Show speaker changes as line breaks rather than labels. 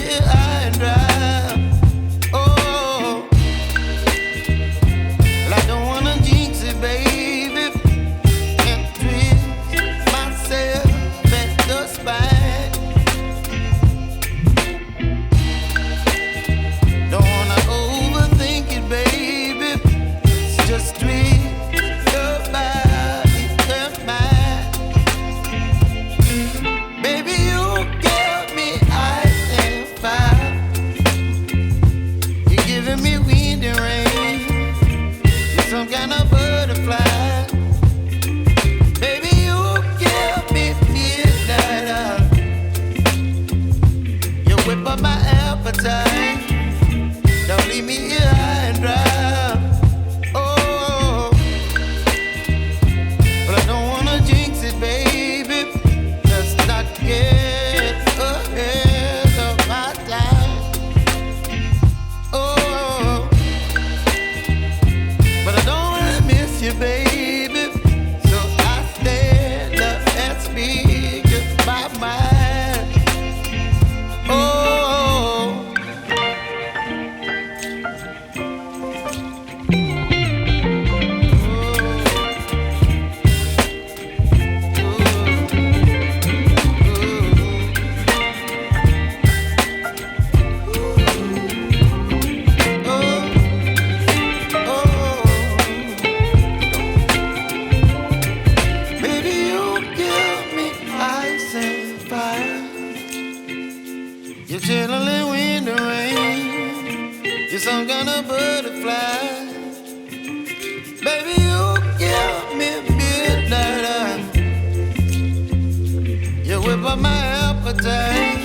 here high and dry. Oh, well, I don't wanna jinx it, baby, and twist myself at the spine. Don't wanna overthink it, baby. It's just twist your body and mine. Baby, you give me ice and fire. You're giving me wind and rain. You're some kind of butterfly. Baby, you give me midnight. You whip up my appetite. Don't leave me here high and dry. Oh, but I don't wanna jinx it, baby. Let's not get ahead of my time. Oh, but I don't wanna miss you, baby. So I stand up and speak my mind. Oh. You're chilling wind and rain. You're some kind of butterfly. Baby, you give me midnight. You whip up my appetite.